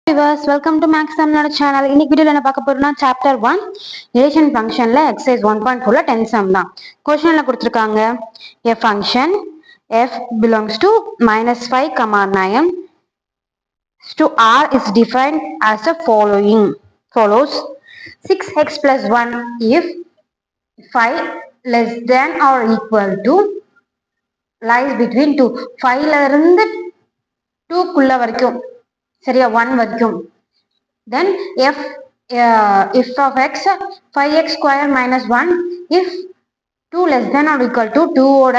Viewers, welcome to Max Samnada channel. In this video, we will see chapter 1 relation function la exercise 1.4 la 10 sum da. Question la kuduthirukanga a function f belongs to minus 5 comma 9 to r is defined as the follows 6x plus 1 if 5 less than or equal to lies between 2 5 la irundhu 2 குள்ள வரைக்கும் சரியா 1 வரைக்கும் then if of x 5x square minus 1 if 2 less than or equal to 2 ஓட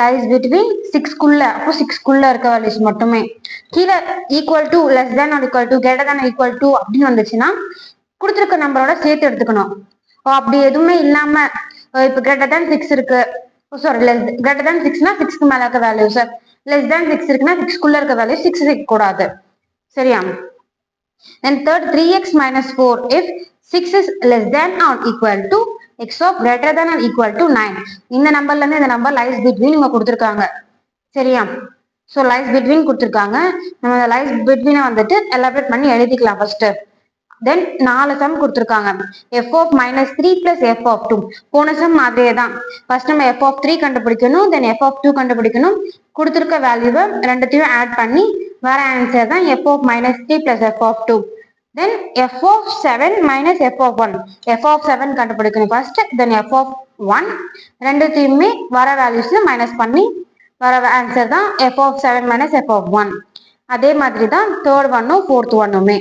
lies between 6 குள்ள அப்போ 6 குள்ள இருக்க values மட்டுமே கீழ equal to less than or equal to greater than or equal to அப்படி வந்துச்சுன்னா கொடுத்திருக்க நம்பரோட சேர்த்து எடுத்துக்கணும் அப்படி எதுவுமே இல்லாம இப்போ greater than 6 இருக்கு சாரி greater than 6 னா 6 க்கு மேல இருக்க வேல்யூஸ் less than 6 இருக்குன்னா 6 குள்ள இருக்க வேல்யூ 6 இருக்க கூடாது சரியா then third 3x minus 4 if 6 is less than or equal to x of greater than or equal to 9 இந்த நம்பர்ல இருந்து இந்த நம்பர் lies between இங்க கொடுத்திருக்காங்க சரியா so lies between கொடுத்திருக்காங்க நம்ம இந்த lies between வந்துட்டு elaborate பண்ணி எழுதிக்கலாம் first then 4 sum கொடுத்திருக்காங்க f of minus 3 plus f of 2 போன sum மாதிரியே தான் first நம்ம f of 3 கண்டுபிடிக்கணும் then f of 2 கண்டுபிடிக்கணும் கொடுத்திருக்க வேல்யூவை ரெண்டுத்தையும் ஆட் பண்ணி வர ஆன்சர் தான் f of minus 3 plus f of 2 then f of 7 minus f of 1 f of 7 கண்டுபிடிக்கணும் first then f of 1 ரெண்டுத்தையுமே வர வேல்யூஸ்ல மைனஸ் பண்ணி வர ஆன்சர் தான் f of 7 minus f of 1 அதே மாதிரி தான் தேர்ட் ஒன்னும் ஃபோர்த் ஒன்னுமே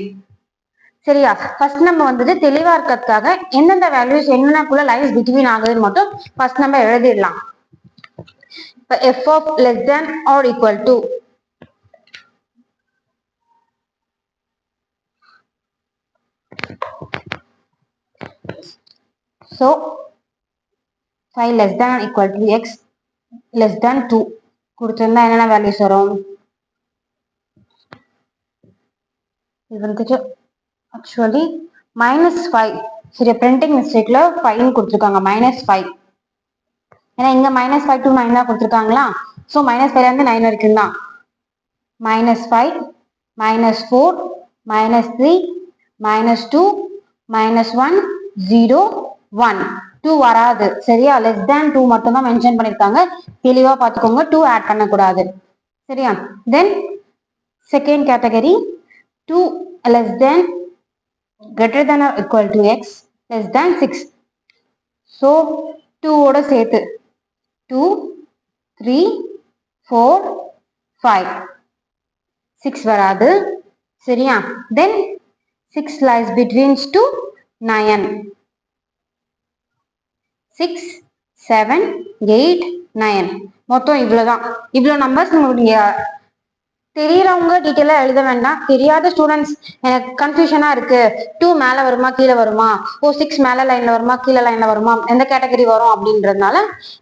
சரியா ஃபர்ஸ்ட் நம்ம வந்துட்டு தெளிவா இருக்கிறதுக்காக எந்தெந்த வேல்யூஸ் என்னென்னக்குள்ள லைன்ஸ் பிட்வீன் ஆகுதுன்னு மட்டும் ஃபர்ஸ்ட் நம்ம எழுதிடலாம் இப்போ f of less than or equal to so 5 less than or equal to x less than 2 கொடுத்திருந்தா என்னென்ன வேல்யூஸ் வரும் இது வந்துட்டு actually minus 5 சரி printing mistakeல 5 கொடுத்திருக்காங்க minus 5 ஏன்னா இங்க minus 5 to 9 தான் கொடுத்திருக்காங்களா so minus 5 ல இருந்து 9 வரைக்கும் தான் minus 5 minus 4 minus 3 minus 2 minus 1 0 1 2 வராது சரியா less than 2 மட்டும் தான் மென்ஷன் பண்ணிருக்காங்க தெளிவா பாத்துக்கோங்க 2 ஆட் பண்ண கூடாது சரியா then second category 2 less than greater than or equal to x less than 6 so 2 ஓட சேர்த்து 2 3 4 5 6 வராது சரியா then 6 lies between 2 9 6 7 8 9 மொத்தம் இவ்வளவுதான் இவ்வளவு நம்பர்ஸ் நீங்க தெரியறவங்க டீட்டெயிலா எழுத வேண்டாம் தெரியாத ஸ்டூடெண்ட்ஸ் எனக்கு கன்ஃபியூஷனா இருக்கு 2 மேல வருமா கீழே வருமா 6 மேல லைன்ல வருமா கீழே லைன்ல வருமா எந்த கேட்டகரி வரும் அப்படின்றதுனால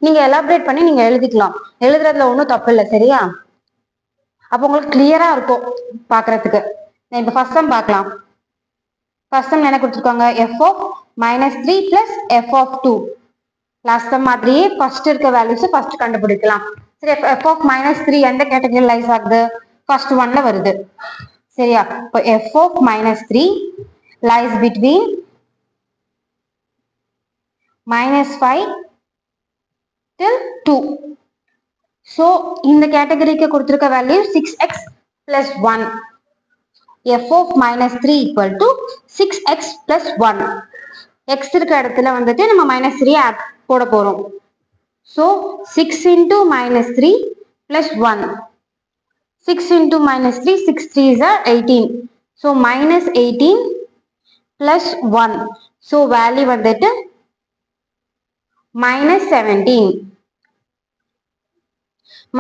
நீங்க எலாபரேட் பண்ணி நீங்க எழுதிக்கலாம் எழுதுறதுல ஒன்றும் தப்பு இல்லை சரியா அப்போ உங்களுக்கு கிளியரா இருக்கும் பாக்குறதுக்கு இப்ப ஃபர்ஸ்ட் சம் பார்க்கலாம் ஃபர்ஸ்ட் சம் என்ன கொடுத்துருக்காங்க f of minus 3 plus f of 2 last some மாதிரியே ஃபர்ஸ்ட் இருக்க வேல்யூஸ் ஃபர்ஸ்ட் கண்டுபிடிக்கலாம் சரி f of minus 3 எந்த கேட்டகரி லைஸ் ஆகுது ஃபர்ஸ்ட் ஒன்ல வருது சரியா இப்போ f of minus 3 lies between minus 5 till 2 so இந்த கேட்டகரிக்கு கொடுத்திருக்க value 6x plus 1 f of minus 3 equal to 6x plus 1 x இருக்க இடத்துல வந்துட்டு நம்ம minus 3 ஆட் போட போறோம் so 6 into minus 3 plus 1 6 into minus 3 6 3s are 18 so minus 18 plus 1 so value வந்துட்டு minus 17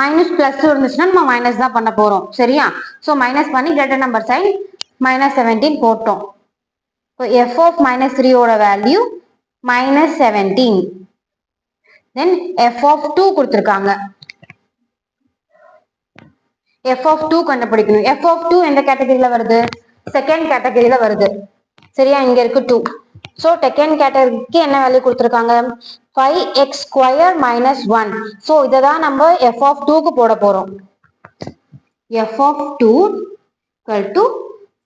minus plus இருந்துச்சுன்னா நம்ம minus தான் பண்ண போறோம் சரியா so minus பண்ணி greater number sign minus 17 போட்டோம் so f of minus 3 ஓட value minus 17 then f of 2 கொடுத்திருக்காங்க f of 2 கண்டுபிடிக்கணும் f of 2 எந்த கேட்டகரியில வருது செகண்ட் கேட்டகரியில வருது சரியா இங்க இருக்கு 2 so second கேட்டகரிக்கு என்ன வேல்யூ கொடுத்திருக்காங்க 5x square minus 1 so இத தான் நம்ம f of 2 க்கு போட போறோம் f of 2 equal to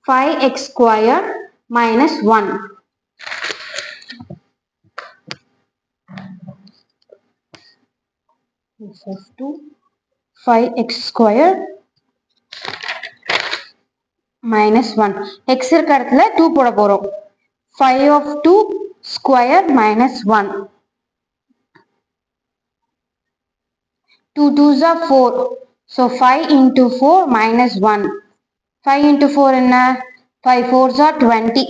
5x square minus 1. This is 2 5x square minus 1. x இருக்க இடத்துல 2 போட போறோம். 5 of 2 square minus 1. 2 2s are 4. So 5 into 4 minus 1. 5 into 4 என்ன? 5 4s are 20.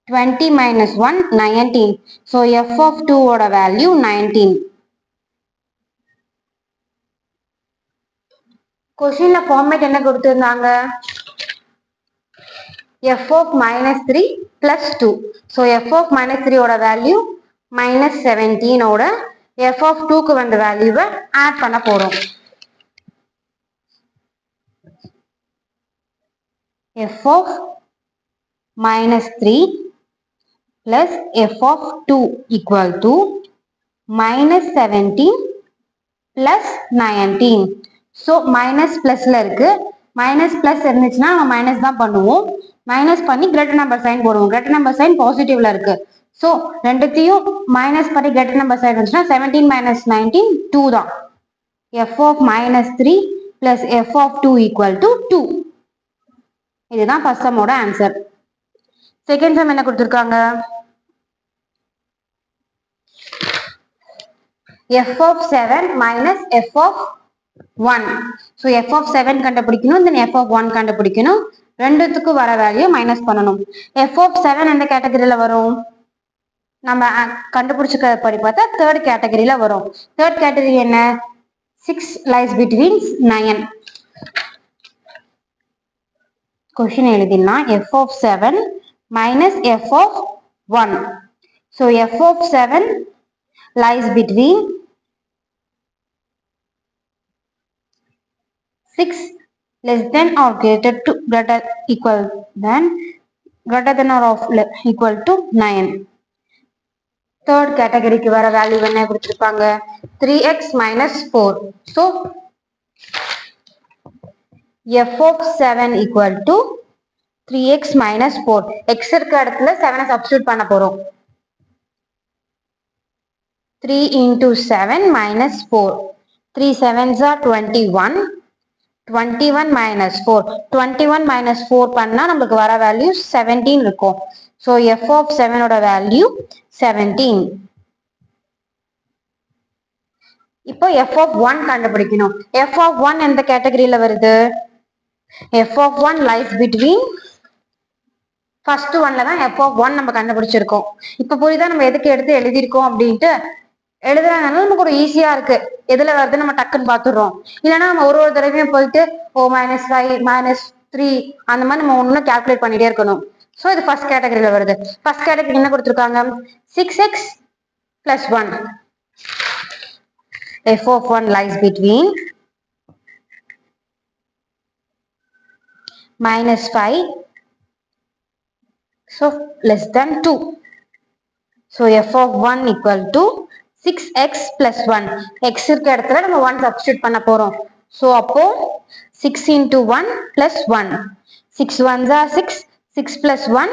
20 minus 1 19. So f of 2 ஓட value 19. கொஸ்டின்ல ஃபார்மேட் என்ன கொடுத்திருந்தாங்க? f of minus 3 plus 2. So f of minus 3 ஓட value minus 17 ஓட f of 2 க்கு வந்த வேல்யூவை ஆட் பண்ண போறோம். f of minus 3 plus f of 2 equal to minus 17 plus 19. So minus plusல இருக்கு. minus plus இருந்துச்சுன்னா நம்ம minus தான் பண்ணுவோம். minus பண்ணி greater number sign போடுவோம். greater number sign positive-ல இருக்கு. So ரெண்டுத்தையும் minus பண்ணி greater number sign இருந்துச்சுன்னா 17 minus 19 2 தான். f of minus 3 plus f of 2 equal to 2. இதுதான் first sum ஓட answer. second sum என்ன கொடுத்திருக்காங்க? f of 7 minus f of 1. So f of 7 கண்டுபிடிக்கணும், then f of 1 கண்டுபிடிக்கணும். ரெண்டுத்துக்கு வர வேல்யூ மைனஸ் பண்ணணும். f of 7 எந்த கேட்டகரியில வரும்? நம்ம கண்டுபிடிச்சுக்க படி பார்த்தா தேர்ட் கேட்டகரியில வரும். தேர்ட் கேட்டகரி என்ன? 6 lies between 9. கொஸ்டின் எழுதினா f of 7 minus f of 1. So f of 7 lies between 6 less than or greater than or of equal to 9. Third category க்கு வர வேல்யூ என்ன கொடுத்திருப்பாங்க? 3x minus 4. So f of 7 equal to 3x minus 4. x இருக்க இடத்துல 7 substitute பண்ண போறோம். 3 into 7 minus 4. 3 7s are 21. 21 minus 4. 21 minus 4 பண்ணா நமக்கு வர வேல்யூ 17 இருக்கும். So f of 7 ஓட வேல்யூ 17. இப்போ f of 1 கண்டுபிடிக்கணும். f of 1 எந்த கேட்டகரியில வருது? f of 1 lies between first oneல தான் f of 1 நம்ம கண்டுபிடிச்சிருக்கோம். இப்ப புரியுதா நம்ம எதுக்கு எடுத்து எழுதியிருக்கோம் அப்படின்ட்டு? எழுதுறதுனால நமக்கு ஒரு ஈஸியா இருக்கு. எதுல வருது நம்ம டக்குன்னு பாத்துடுறோம். இல்லைன்னா நம்ம ஒரு தடவையும் போயிட்டு -5 -3 அந்த மாதிரி நம்ம ஒன்னும் கால்குலேட் பண்ணிட்டே இருக்கணும். ஸோ இது ஃபர்ஸ்ட் கேட்டகரியில வருது. ஃபர்ஸ்ட் கேட்டகரி என்ன கொடுத்துருக்காங்க? 6x plus 1. f of 1 lies between -5 so less than 2. So f of 1 equal to 6x plus 1. x இருக்க இடத்துல நம்ம 1 substitute பண்ண போறோம். So அப்போ 6 into 1 plus 1. 6 1s are 6. 6 plus 1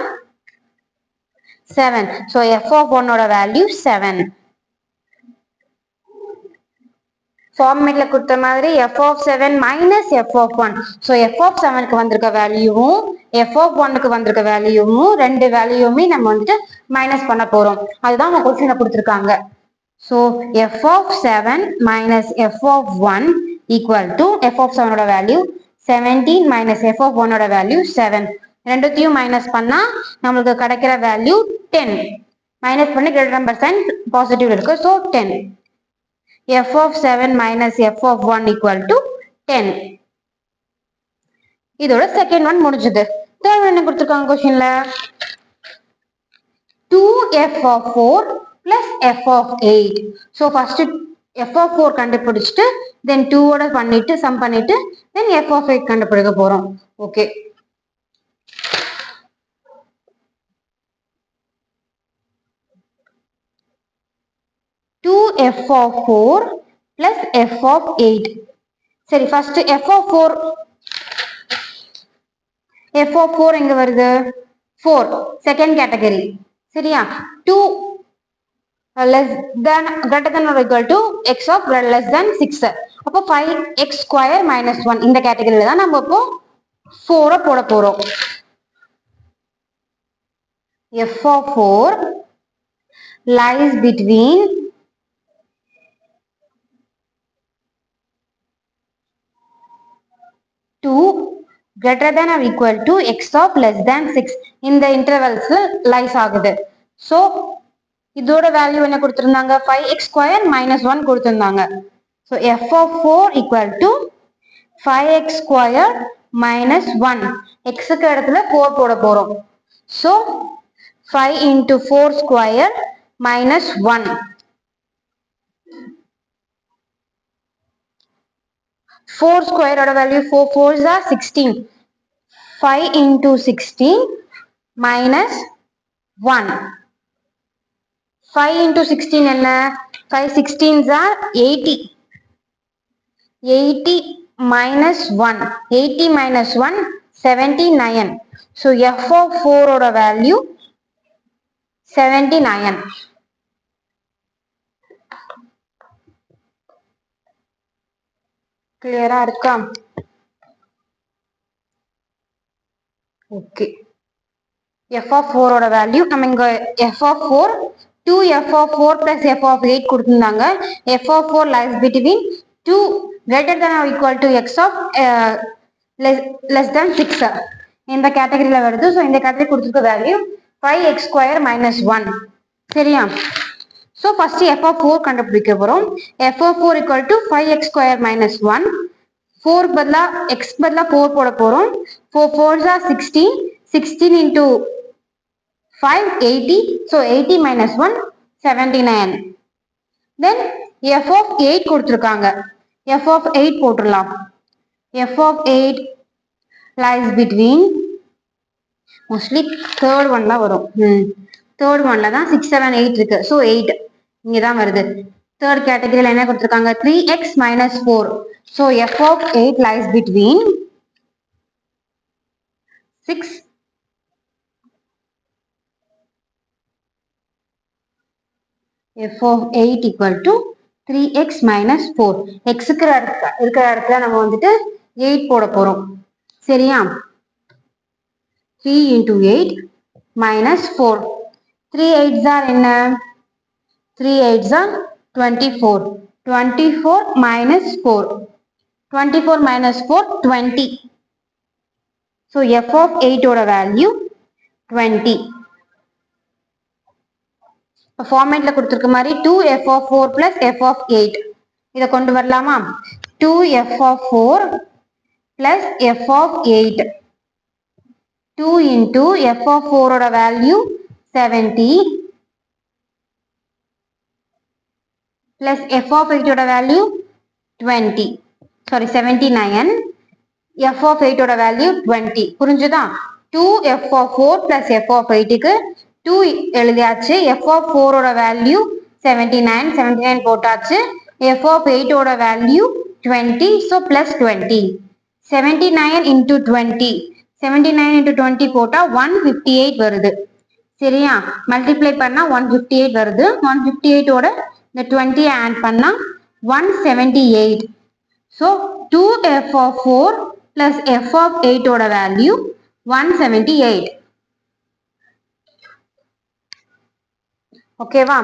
7. So f of 1 ஓட வேல்யூ 7. ஃபார்மேட்ல கொடுத்த மாதிரி f of 7 minus f of 1. So f of 7 க்கு வந்திருக்க வேல்யூவும் f of 1 க்கு வந்திருக்க வேல்யூவும் ரெண்டு வேல்யூவுமே நம்ம வந்துட்டு மைனஸ் பண்ண போறோம். அதுதான் அவங்க கொஸ்டின்ல கொடுத்திருக்காங்க. So f of 7 minus f of 1 equal to f of 7 ஓட வேல்யூ 17 minus f of 1 ஓட வேல்யூ 7. ரெண்டுத்தையும் மைனஸ் பண்ணா நம்மளுக்கு கிடைக்கிற வேல்யூ 10. மைனஸ் பண்ணி கிரேட்டர் நம்பர் சைன் பாசிட்டிவ் இருக்கு. So 10. f of 7 minus f of 1 equal to 10. இதோட செகண்ட் ஒன் முடிஞ்சது. தேர்ட் ஒன் என்ன கொடுத்திருக்காங்க क्वेश्चनல? 2f of 4 plus f of 8. So first f of 4 கண்டுபிடிச்சிட்டு then 2 ஓட பண்ணிட்டு சம் பண்ணிட்டு then f of 8 கண்டுபிடிக்க போறோம். Okay. f of 4 plus f of 8. சரி, first f of 4 f of 4 எங்க வருது 4 செகண்ட் கேட்டகரி சரியா 2 less than greater than or equal to x of less than 6 அப்போ 5x square minus 1 இந்த கேட்டகரியில தான் நம்ம இப்போ 4 போட போறோம் f of 4 lies between 2 greater than or equal to x of less than 6 இந்த intervals lies ஆகுது so இதோட வேல்யூ என்ன கொடுத்திருந்தாங்க 5x square minus 1 கொடுத்திருந்தாங்க so f of 4 equal to 5x square minus 1 x க்கு இடத்துல 4 போட போறோம் so 5 into 4 square minus 1 4 square oda value 4 4s are 16 5 into 16 minus 1 5 into 16 enna 5 16s are 80 80 minus 1 80 minus 1 79 so f of 4 oda value 79 clear ஆ இருக்கா okay f of 4 ஓட value நம்ம இங்க f of 4 2f of 4 plus f of 8 கொடுத்திருந்தாங்க f of 4 lies between 2 greater than or equal to x of less than 6 இந்த கேட்டகரியில வருது so இந்த category கொடுத்துருக்க வேல்யூ 5x square minus 1 சரியா ஸோ ஃபர்ஸ்ட் f of 4 கண்டுபிடிக்க போறோம் f of 4 equal to 5x square minus 1 4 பதிலா x பதிலா 4 போட போறோம் 4 4s are 16 16 into 5 80 so 80 minus 1 79 then f of 8 கொடுத்திருக்காங்க f of 8 போட்டுடலாம் f of 8 lies between mostly third one தான் வரும் third one தான் 6 7 8 இருக்கு so 8 இங்க தான் வருது third கேட்டகரியில என்ன கொடுத்திருக்காங்க 3x minus 4 so f of 8 lies between 6 f of 8 equal to 3x minus 4 x இருக்கிற இடத்துல நம்ம வந்துட்டு 8 போட போறோம் சரியா 3 into 8 minus 4 3 8s are என்ன 3 8s are 24 24 minus 4 24 minus 4 20 so f of 8 ஓட வேல்யூ 20 ஃபார்மேட்ல கொடுத்திருக்க மாதிரி 2f of 4 plus f of 8 இத கொண்டு வரலாமா 2f of 4 plus f of 8 2 into f of 4 ஓட வேல்யூ 70 plus f of 8 ஓட வேல்யூ 20 sorry 79 f of 8 ஓட வேல்யூ 20 புரிஞ்சுதா 2f of 4 plus f of 8 க்கு 2 எழுதியாச்சு f of 4 ஓட வேல்யூ 79 79 போட்டாச்சு f of 8 ஓட value 20 so plus 20 79 into 20 79 into 20 போட்டா 158 வருது சரியா மல்டிப்ளை பண்ணா 158 வருது 158 ஓட இந்த 20 ஆட் பண்ணா 178 so 2f of 4 plus f of 8 ஓட வேல்யூ 178 ஓகேவா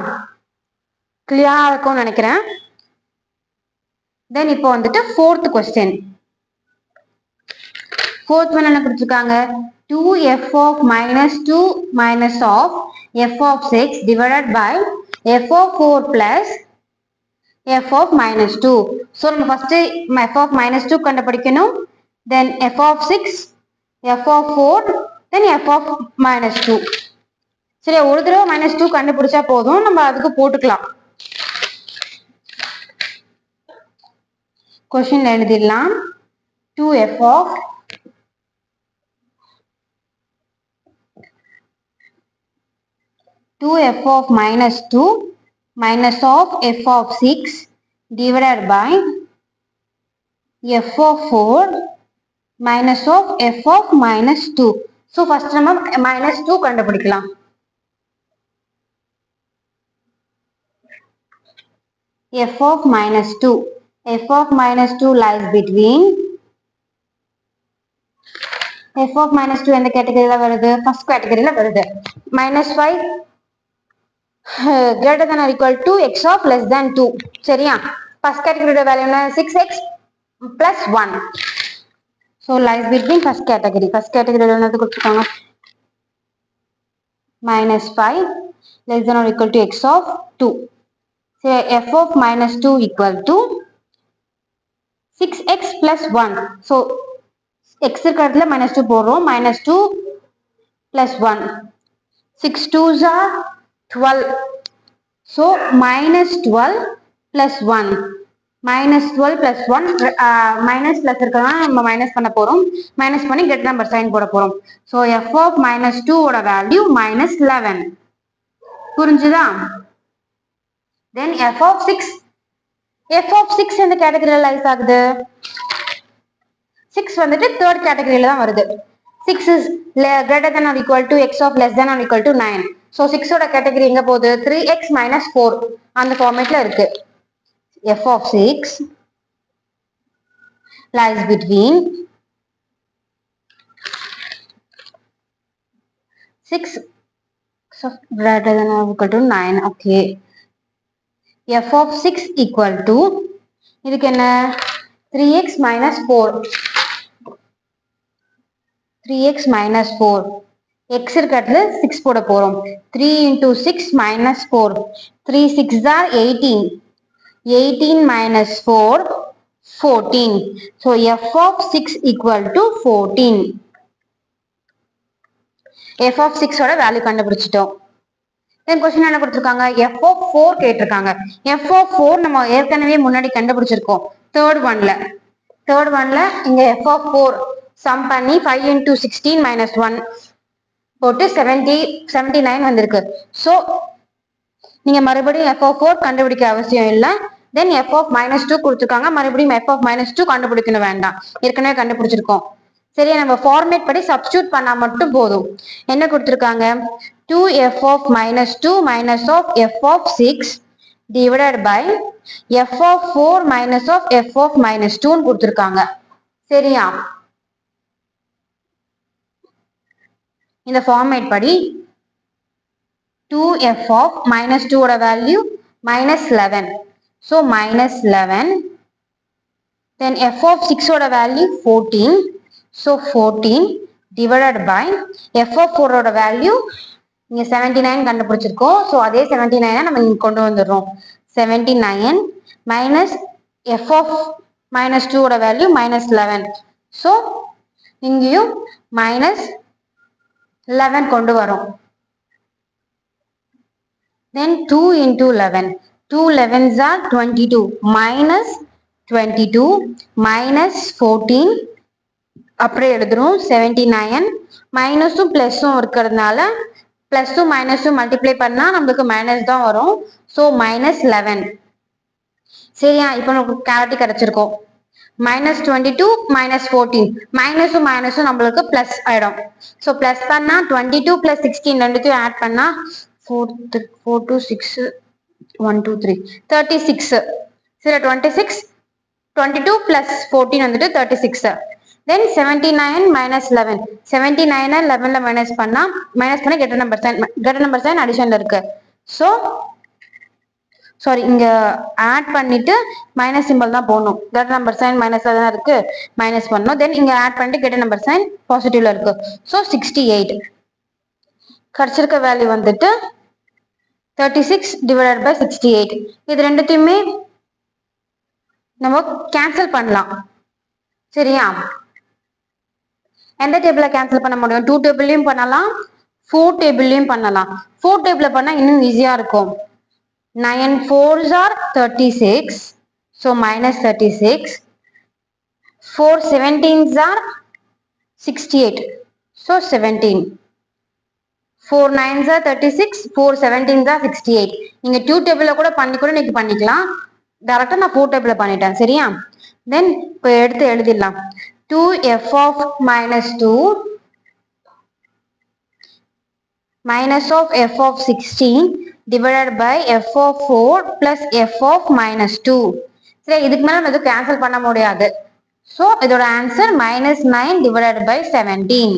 கிளியரா இருக்கும்னு நினைக்கிறேன் தென் இப்போ வந்துட்டு fourth question fourth one என்ன கொடுத்திருக்காங்க 2f of minus 2 minus of f of 6 divided by f of 4 plus f of minus 2 so நம்ம first f of minus 2 கண்டுபிடிக்கணும் then f of 6 f of 4 then f of minus 2 சரி ஒரு தடவை minus 2 கண்டுபிடிச்சா போதும் நம்ம அதுக்கு போட்டுக்கலாம் question எழுதிடலாம் 2f of minus 2 minus of f of 6 divided by f of 4 minus of f of minus 2. So first நம்ம minus 2 கண்டுபிடிக்கலாம். f of minus 2. f of minus 2 lies between f of minus 2 எந்த கேட்டகரியில வருது? First கேட்டகரியில வருது. minus 5 greater than or equal to x of less than 2. சரியா? First கேட்டகரியோட value என்ன? 6x plus 1. So lies between first category. First category என்னது கொடுத்திருக்காங்க? minus 5 less than or equal to x of 2. So f of minus 2 equal to 6x plus 1. So x இருக்கிற இடத்துல minus 2 போடுறோம். minus 2 plus 1. 6 2s are 12. So minus 12 plus 1. minus 12 plus 1 minus plus இருக்கிறதுனால நம்ம minus பண்ண போறோம். Minus பண்ணி get number sign போட போறோம். ஸோ f of minus 2 ஓட வேல்யூ minus 11. புரிஞ்சுதா? தென் f of 6. f of 6 எந்த கேட்டகரியில லைஸ் ஆகுது? 6 வந்துட்டு தேர்ட் கேட்டகரியில தான் வருது. 6 is greater than or equal to x of less than or equal to 9. So 6 ஓட கேட்டகரி எங்க போகுது? 3x minus 4 அந்த ஃபார்மேட்ல இருக்கு. f of 6 lies between 6 greater than or equal to 9. Okay. f of 6 equal to இதுக்கு என்ன? 3x minus 4. 3x minus 4. x இருக்கிறதுல 6 போட போறோம். 3 into 6 minus 4. 3 6 are 18. 18 minus 4 14. So f of 6 equal to 14. f of 6 ஓட value கண்டுபிடிச்சிட்டோம். தென் question என்ன கொடுத்திருக்காங்க? f of 4 கேட்டிருக்காங்க. f of 4 நம்ம ஏற்கனவே முன்னாடி கண்டுபிடிச்சிருக்கோம். தேர்ட் ஒன்ல இங்க f of 4 சம் பண்ணி 5 into 16 minus 1 போட்டு 79 வந்திருக்கு. ஸோ நீங்க மறுபடியும் f of 4 கண்டுபிடிக்க அவசியம் இல்லை. தென் f of minus 2 கொடுத்துருக்காங்க. மறுபடியும் f of minus 2 கண்டுபிடிக்கணும் வேண்டாம். ஏற்கனவே கண்டுபிடிச்சிருக்கோம். சரியா? நம்ம ஃபார்மேட் படி சப்ஸ்டியூட் பண்ணா மட்டும் போதும். என்ன கொடுத்துருக்காங்க? 2f of minus 2 minus of f of 6 divided by f of 4 minus of f of minus 2 கொடுத்துருக்காங்க. சரியா? இந்த ஃபார்மேட் படி 2f of minus 2 ஓட value minus 11. So minus 11. Then f of 6 ஓட value 14. So 14 divided by f of 4 ஓட value இங்க 79 கண்டுபிடிச்சிருக்கோம். So அதே 79 நம்ம இங்க கொண்டு வந்துடுறோம். 79 minus f of minus 2 ஓட வேல்யூ minus 11. ஸோ இங்கேயும் minus 11 கொண்டு வரோம். Then 2 into 11. 2 11s are 22 minus 22 minus 14. அப்படியே எழுதுறோம். 79 மைனஸும் பிளஸும் இருக்கிறதுனால பிளஸும் மைனஸும் மல்டிப்ளை பண்ணா நம்மளுக்கு மைனஸ் தான் வரும். So minus 11. சரியா? இப்போ நமக்கு கிளாரிட்டி கிடைச்சிருக்கோம். minus 22 minus 14. மைனஸும் மைனஸும் நம்மளுக்கு பிளஸ் ஆயிடும். ஸோ பிளஸ் பண்ணா 22 plus 16 ரெண்டுத்தையும் ஆட் பண்ணா 4 2 6 1 2 3 36. சரி 26 22 plus 14 வந்துட்டு 36. Then 79 minus 11. 79 11ல மைனஸ் பண்ணா கெட்டர் நம்பர் சைன் அடிஷன்ல இருக்கு. ஸோ சாரி இங்க ஆட் பண்ணிட்டு மைனஸ் சிம்பிள் தான் போடணும். கெட்டர் நம்பர் சைன் மைனஸ்ல தான் இருக்கு. மைனஸ் பண்ணணும். தென் இங்க ஆட் பண்ணிட்டு கெட்டர் நம்பர் சைன் பாசிட்டிவ்ல இருக்கு. ஸோ 68 கிடைச்சிருக்க வேல்யூ வந்துட்டு 36 divided by 68. இது ரெண்டுத்தையுமே நம்ம கேன்சல் பண்ணலாம். சரியா? எந்த டேபிள கேன்சல் பண்ண முடியும்? 2 டேபிள்லயும் பண்ணலாம், 4 டேபிள்லயும் பண்ணலாம். 4 டேபிள பண்ணா இன்னும் ஈஸியா இருக்கும். 9 4s are 36. So minus 36. 4 17s are 68. So 17. 4 9s are 36. 4 17s are 68. நீங்க 2 டேபிள கூட நீங்க பண்ணிக்கலாம். டைரக்டா நான் 4 டேபிள பண்ணிட்டேன். சரியா? தென் இப்போ எடுத்து எழுதிடலாம். 2f of minus 2 minus of f of 16 divided by f of 4 plus f of minus 2. சரி, இதுக்கு மேல நம்ம கேன்சல் பண்ண முடியாது. ஸோ இதோட ஆன்சர் minus 9 divided by 17.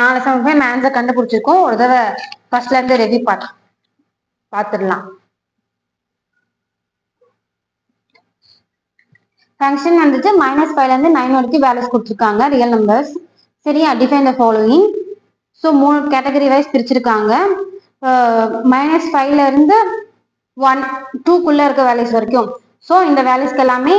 4 சமமே ஆன்சர் கண்டுபிடிச்சிருக்கோம். ஒரு தடவை ஃபர்ஸ்ட்ல இருந்து ரெவி பார்த்துடலாம். ஃபங்க்ஷன் வந்துட்டு -5ல இருந்து 9 வரைக்கும் வேல்யூஸ் கொடுத்துருக்காங்க ரியல் நம்பர்ஸ். சரியா, define the following. So 3 category wise பிரிச்சிருக்காங்க. -5ல இருந்து 1 2குள்ள இருக்க வேல்யூஸ் வரைக்கும். ஸோ இந்த வேல்யூஸ்க்கு எல்லாமே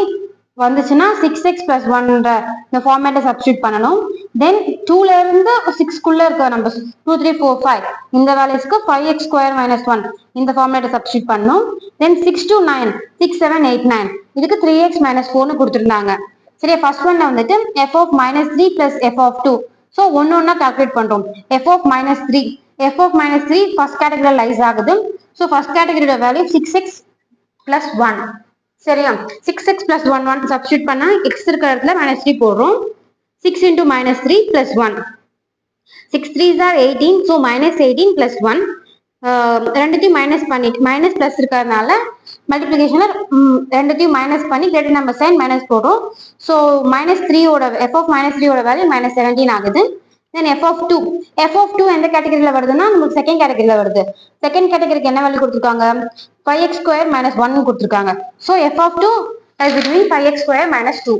வந்துச்சுன்னா 6x + 1ன்ற இந்த ஃபார்மேட்டை சப்ஸ்டியூட் பண்ணணும். தென் 2ல இருந்து 6குள்ள இருக்க நம்பர்ஸ் 2 3 4 5 இந்த வேல்யூஸ்க்கு 5x² - 1 இந்த ஃபார்மேட்டை சப்ஸ்டியூட் பண்ணணும். தென் 6 to 9 6 7 8 9 இதுக்கு 3x - 4னு கொடுத்துருந்தாங்க. சரியா, ஃபர்ஸ்ட் ஒன்ல வந்துட்டு f of -3 plus f of 2. So ஒன்னா கால்குலேட் பண்றோம். f of -3 ஃபர்ஸ்ட் கேட்டகரியில லைஸ் ஆகுது. ஸோ ஃபர்ஸ்ட் கேட்டகரியோட வேல்யூ 6x + 1. சரியா, 6x + 1 சப்ஸ்டியூட் பண்ணா x இருக்கிற இடத்துல -3 போடுறோம். 6 × -3 + 1 6 3s are 18. ஸோ -18 + 1 ரெண்டுத்தையும் மைனஸ் பண்ணிட்டு மைனஸ் பிளஸ் இருக்கிறதுனால மல்டிபிளிகேஷன்ல ரெண்டுத்தையும் மைனஸ் பண்ணி கிரேட்டர் நம்பர் சைன் மைனஸ் போடுறோம். ஸோ -3யோட f of -3யோட வேல்யூ -17 ஆகுது. தென் f of 2 எந்த கேட்டகரியில வருதுன்னா நமக்கு செகண்ட் கேட்டகரியில வருது. செகண்ட் கேட்டகரிக்கு என்ன வேல்யூ கொடுத்துருக்காங்க? 5x² - 1 கொடுத்துருக்காங்க. So f of 2 is between 5x² - 2.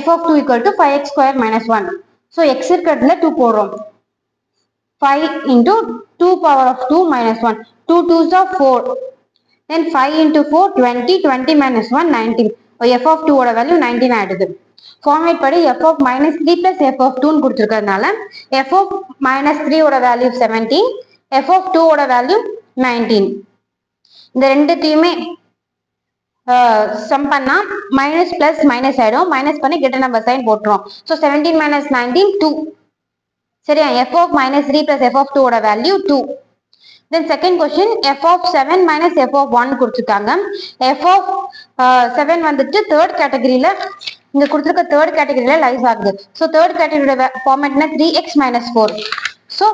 f of 2 equal to 5x² - 1. So x இருக்கிறதுல 2 போடுறோம். 5 into 2 power of 2 minus 1. 2 2s are 4. Then 5 into 4 20. 20 minus 1 19. f of 2 ஓட வேல்யூ 19 ஆயிடுது. ஃபார்மேட் படி f of -3 plus f of 2 கொடுத்துருக்கிறதுனால f of -3 ஓட value 17, f of 2 ஓட value 19. இந்த ரெண்டுத்தையுமே some பண்ணா மைனஸ் பிளஸ் மைனஸ் ஆயிடும். மைனஸ் பண்ணி கிரேட்டர் நம்பர் சைன் போட்டுரும். ஸோ 17 - 19 2. சரியா, f of -3 plus f of 2 ஓட value 2. Then second question f of 7 minus f of 1 கொடுத்துருக்காங்க. f of 7 வந்துட்டு தேர்ட் கேட்டகரியில இங்க கொடுத்துருக்க தேர்ட் கேட்டகரியில லைஸ் ஆகுது. ஸோ தேர்ட் கேட்டகரியோட ஃபார்மேட்னா 3x - 4. ஸோ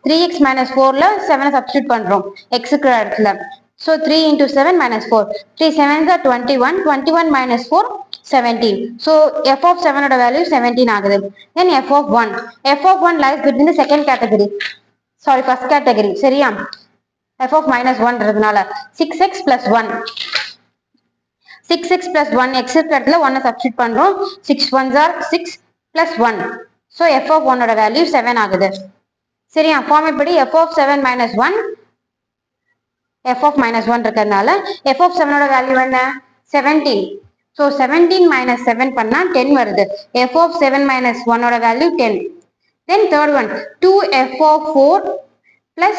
3x - 4ல 7 சப்ஸ்டியூட் பண்றோம் x இருக்கிற இடத்துல. So 3 × 7 - 4. 3 7s are 21. 21 minus 4 17. So f of 7 ஓட வேல்யூ 17 ஆகுது. Then f of 1 lies between the second category. Sorry, first category. சரியா, f of -1 ன்றதுனால 6x + 1. 6x + 1 x இருக்கிற இடத்துல 1 சப்ஸ்டியூட் பண்றோம். 6 1s are 6 + 1. So f of 1 ஓட value 7 ஆகுது. சரியா, format படி f of 7 - 1 f of -1 இருக்கிறதுனால f of 7 ஓட வேல்யூ என்ன? 17. ஸோ 17 - 7 பண்ணா 10 வருது. f of 7 - 1 ஓட value 10. Then third one 2f of 4 plus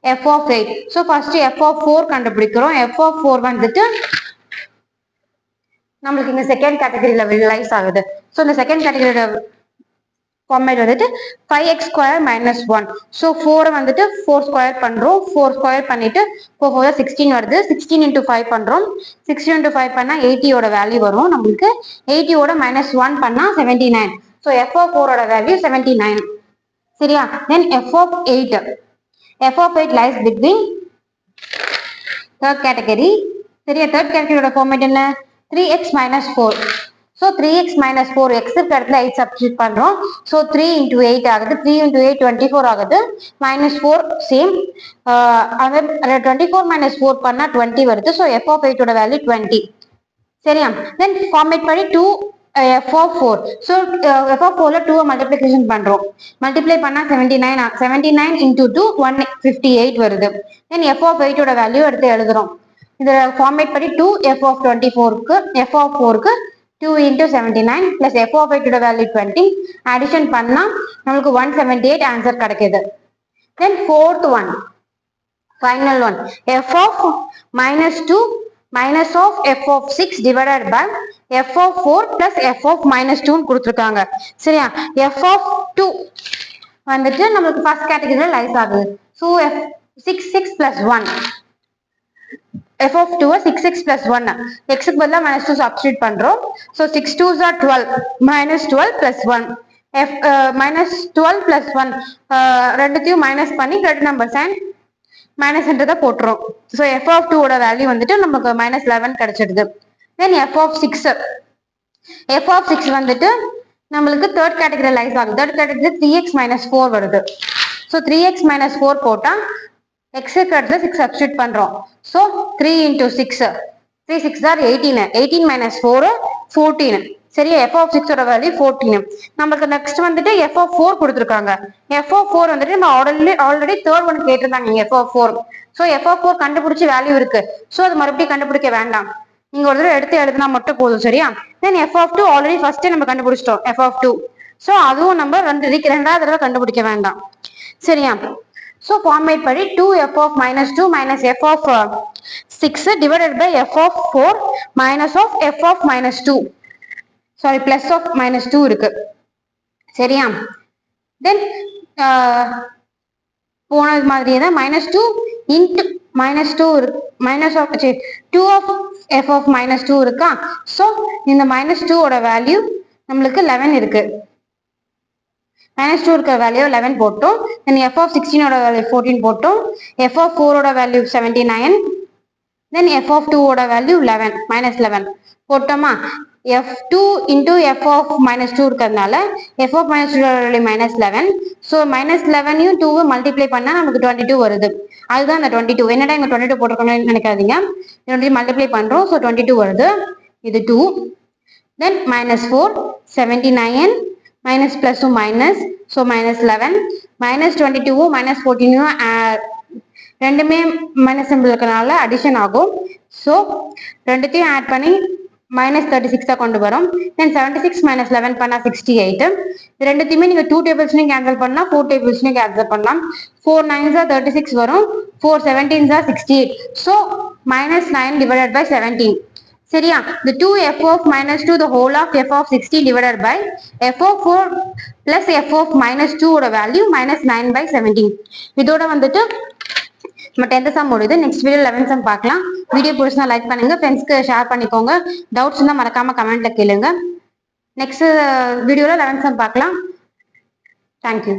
f of 8. So first f of 4 கண்டுபிடிக்கிறோம். f of 4 வந்துட்டு நம்மளுக்கு இந்த செகண்ட் கேட்டகரியில லைஸ் ஆகுது. ஸோ இந்த செகண்ட் கேட்டகரியோட ஃபார்மேட் வந்துட்டு 5x² - 1. ஸோ 4 வந்துட்டு 4² பண்றோம். 4² பண்ணிட்டு 4 4 16 வருது. 16 × 5 பண்றோம். 16 × 5 பண்ணா 80 ஓட வேல்யூ வரும் நம்மளுக்கு. 80 ஓட -1 பண்ணா 79. ஸோ f of 4 ஓட வேல்யூ 79. சரியா, தென் f of 8 lies between third category. சரியா, தேர்ட் கேட்டகரியோட ஃபார்மேட் என்ன? 3x - 4. ஸோ 3x - 4 x இருக்கிற இடத்துல 8 சப்ஸ்டியூட் பண்றோம். ஸோ 3 × 8 ஆகுது. 3 × 8 24 ஆகுது. -4 சேம். அதே 24 - 4 பண்ணா 20 வருது. ஸோ f of 8 ஓட வேல்யூ 20. சரியா, தென் ஃபார்மேட் படி 2 f of 4. So f of 4ல 2 multiplication பண்றோம். மல்டிப்ளை பண்ணா 79. 79 × 2 158 வருது. தென் f of 8 ஓட வேல்யூ எடுத்து எழுதுறோம். இந்த ஃபார்மேட் படி 2 f of 24க்கு f of 4க்கு 2 × 79 plus f of 8 ஓட வேல்யூ 20. அடிஷன் பண்ணா நமக்கு 178 ஆன்சர் கிடைக்குது. தென் fourth one, final one, f of -2 minus of f of 6 divided by f of 4 plus f of -2 கொடுத்துருக்காங்க. சரியா, f of 2 வந்துட்டு நமக்கு ஃபர்ஸ்ட் கேட்டகரியில லைஸ் ஆகுது. So 6 6 + 1 f of 2 6x plus 1 x க்கு பதிலா minus 2 substitute பண்றோம். so 6 2s are 12 minus 12 plus 1 f minus 12 plus 1 ரெண்டுத்தையும் மைனஸ் பண்ணி ரெண்டு நம்பர் சைன் மைனஸ்ன்றதை போட்டுரும். ஸோ f of 2 ஓட வேல்யூ வந்துட்டு நமக்கு மைனஸ் 11 கிடைச்சிடுது. தென் f of 6 வந்துட்டு நம்மளுக்கு தேர்ட் கேட்டகரி லைஸ் ஆகுது. தேர்ட் கேட்டகரி 3x minus 4 வருது. ஸோ 3x minus 4 போட்டா x அடுத்து 6 சப்ஸ்டியூட் பண்றோம். ஸோ 3 into 6 3 6 are 18 18 minus 4 14 சரியா. f of 6 ஓட வேல்யூ 14. நமக்கு நெக்ஸ்ட் வந்துட்டு f of 4 கொடுத்துருக்காங்க. f of 4 வந்துட்டு நம்ம ஆல்ரெடி தேர்ட் ஒன் கேட்டிருந்தாங்க f of 4. So f of 4 கண்டுபிடிச்சி வேல்யூ இருக்கு. ஸோ அது மறுபடியும் கண்டுபிடிக்க வேண்டாம், நீங்க ஒரு தடவை எடுத்து எழுதுனா மட்டும் போதும் சரியா. தென் f of 2 ஆல்ரெடி ஃபர்ஸ்டே நம்ம கண்டுபிடிச்சிட்டோம் f of 2. ஸோ அதுவும் நம்ம ரெண்டாவது தடவை கண்டுபிடிக்க வேண்டாம் சரியா. ஸோ ஃபார்மேட் படி 2f of minus 2 minus f of 6 divided by f of 4 minus of f of minus 2 sorry plus of minus 2 இருக்கு சரியா. தென் போனது மாதிரியே தான் -2 into -2 minus of 2 of f of -2 இருக்கா. ஸோ இந்த -2 ஓட வேல்யூ நம்மளுக்கு 11 இருக்கு. -2 இருக்கிற வேல்யூ 11 போட்டோம். தென் f of 16 ஓட வேல்யூ 14 போட்டோம். f of 4 ஓட வேல்யூ 79. தென் f of 2 ஓட வேல்யூ 11 -11 போட்டோமா. f2 into f of -2 இருக்கிறதுனால f of -2 வேல்யூ -11. ஸோ -11யும் 2 மல்டிப்ளை பண்ணா நமக்கு 22 வருது. அதுதான் அந்த 22. என்னடா இங்க 22 போட்டிருக்கோம்னு நினைக்காதீங்க, 22 மல்டிப்ளை பண்றோம். ஸோ 22 வருது. இது 2. தென் -4 79 மைனஸ் பிளஸும் மைனஸ். ஸோ -11 -22 -14 ரெண்டுமே மைனஸ் சிம்பிள் இருக்கிறனால அடிஷன் ஆகும். ஸோ ரெண்டுத்தையும் ஆட் பண்ணி -36 கொண்டு வரும். தென் 76 -11 பண்ணா 68. ரெண்டுத்தையுமே நீங்க 2 டேபிள்ஸ்லையும் கேன்சல் பண்ணா 4 டேபிள்ஸ்லையும் கேன்சல் பண்ணலாம். 4 9s are 36 வரும். 4 17s are 68. So -9 divided by 17 சரியா. the 2f of -2 the whole of f of 16 divided by f of 4 plus f of -2 ஓட வேல்யூ -9 by 17. இதோட வந்துட்டு நம்ம 10th சம் முடியுது. நெக்ஸ்ட் வீடியோ 11th சம் பார்க்கலாம். Video பிடிச்சா like பண்ணுங்க, ஃப்ரெண்ட்ஸ்க்கு ஷேர் பண்ணிக்கோங்க. டவுட்ஸ் இருந்தால் மறக்காம கமெண்ட்ல கேளுங்க. நெக்ஸ்ட் வீடியோல 11th சம் பார்க்கலாம். தேங்க்யூ.